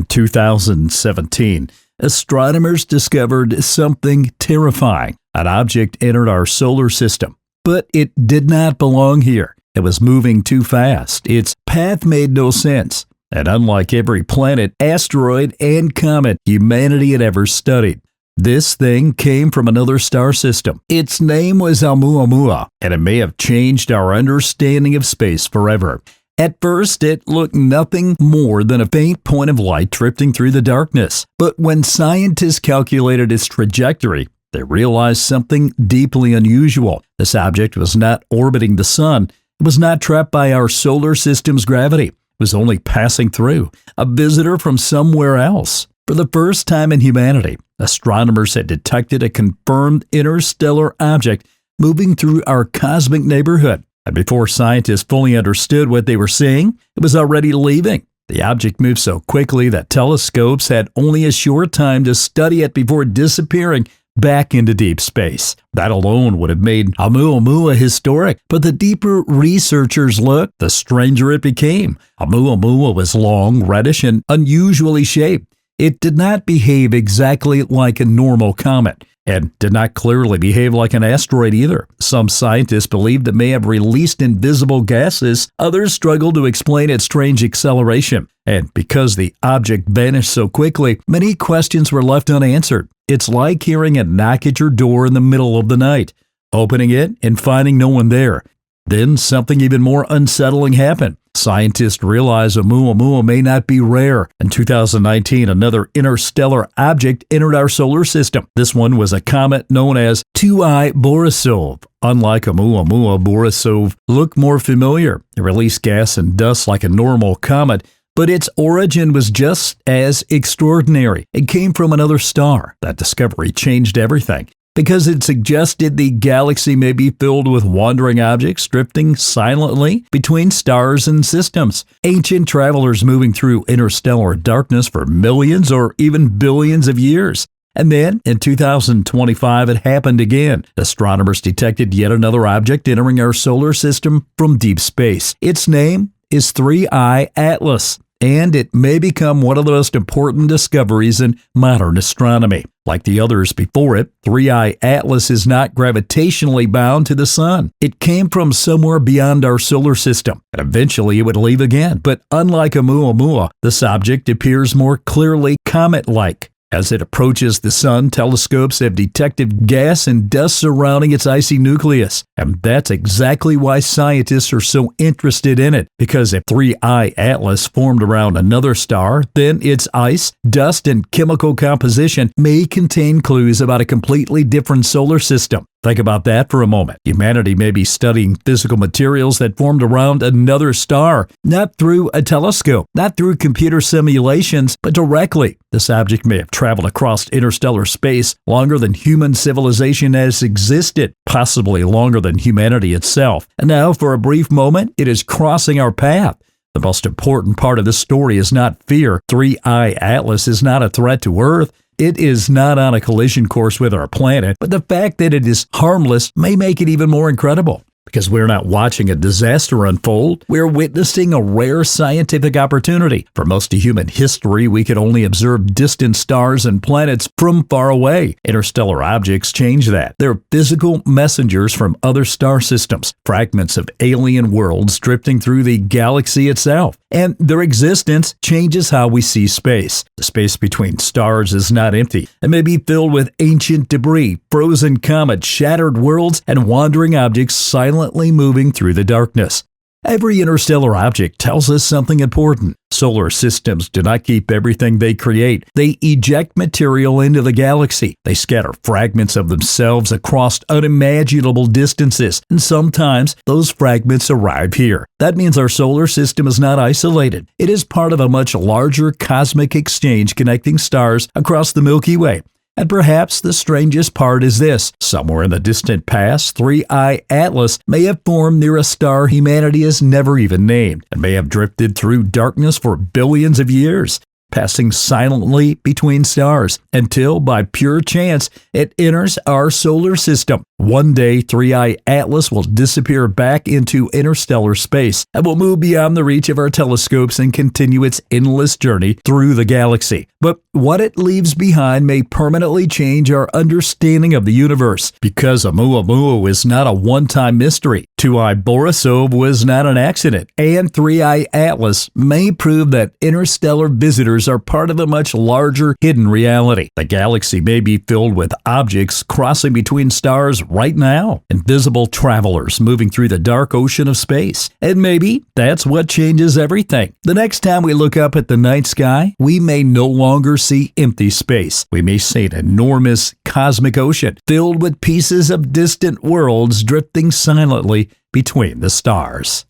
2017, astronomers discovered something terrifying. An object entered our solar system, but it did not belong here. It was moving too fast. Its path made no sense. And unlike every planet, asteroid, and comet humanity had ever studied, this thing came from another star system. Its name was Oumuamua, and it may have changed our understanding of space forever. At first, it looked nothing more than a faint point of light drifting through the darkness. But when scientists calculated its trajectory, they realized something deeply unusual. This object was not orbiting the sun. It was not trapped by our solar system's gravity. It was only passing through, a visitor from somewhere else. For the first time in humanity, astronomers had detected a confirmed interstellar object moving through our cosmic neighborhood. And before scientists fully understood what they were seeing, it was already leaving. The object moved so quickly that telescopes had only a short time to study it before disappearing back into deep space. That alone would have made Oumuamua historic, but the deeper researchers looked, the stranger it became. Oumuamua was long, reddish, and unusually shaped. It did not behave exactly like a normal comet, and did not clearly behave like an asteroid either. Some scientists believed it may have released invisible gases. Others struggled to explain its strange acceleration. And because the object vanished so quickly, many questions were left unanswered. It's like hearing a knock at your door in the middle of the night, opening it and finding no one there. Then something even more unsettling happened. Scientists realized Oumuamua may not be rare. In 2019, another interstellar object entered our solar system. This one was a comet known as 2I Borisov. Unlike Oumuamua, Borisov looked more familiar. It released gas and dust like a normal comet, but its origin was just as extraordinary. It came from another star. That discovery changed everything, because it suggested the galaxy may be filled with wandering objects drifting silently between stars and systems. Ancient travelers moving through interstellar darkness for millions or even billions of years. And then, in 2025, it happened again. Astronomers detected yet another object entering our solar system from deep space. Its name is 3I Atlas, and it may become one of the most important discoveries in modern astronomy. Like the others before it, 3I Atlas is not gravitationally bound to the sun. It came from somewhere beyond our solar system, and eventually it would leave again. But unlike Oumuamua, this object appears more clearly comet-like. As it approaches the sun, telescopes have detected gas and dust surrounding its icy nucleus. And that's exactly why scientists are so interested in it, because if 3I Atlas formed around another star, then its ice, dust, and chemical composition may contain clues about a completely different solar system. Think about that for a moment. Humanity may be studying physical materials that formed around another star, not through a telescope, not through computer simulations, but directly. This object may have traveled across interstellar space longer than human civilization has existed, possibly longer than humanity itself. And now, for a brief moment, it is crossing our path. The most important part of this story is not fear. 3I Atlas is not a threat to Earth. It is not on a collision course with our planet, but the fact that it is harmless may make it even more incredible. Because we're not watching a disaster unfold, we're witnessing a rare scientific opportunity. For most of human history, we could only observe distant stars and planets from far away. Interstellar objects change that. They're physical messengers from other star systems, fragments of alien worlds drifting through the galaxy itself. And their existence changes how we see space. The space between stars is not empty. It may be filled with ancient debris, frozen comets, shattered worlds, and wandering objects silently moving through the darkness. Every interstellar object tells us something important. Solar systems do not keep everything they create. They eject material into the galaxy. They scatter fragments of themselves across unimaginable distances, and sometimes those fragments arrive here. That means our solar system is not isolated. It is part of a much larger cosmic exchange connecting stars across the Milky Way. And perhaps the strangest part is this. Somewhere in the distant past, 3I Atlas may have formed near a star humanity has never even named, and may have drifted through darkness for billions of years, passing silently between stars, until, by pure chance, it enters our solar system. One day, 3i Atlas will disappear back into interstellar space and will move beyond the reach of our telescopes and continue its endless journey through the galaxy. But what it leaves behind may permanently change our understanding of the universe, because Oumuamua is not a one-time mystery. 2i Borisov was not an accident, and 3i Atlas may prove that interstellar visitors are part of a much larger hidden reality. The galaxy may be filled with objects crossing between stars right now, invisible travelers moving through the dark ocean of space. And maybe that's what changes everything. The next time we look up at the night sky, we may no longer see empty space. We may see an enormous cosmic ocean filled with pieces of distant worlds drifting silently between the stars.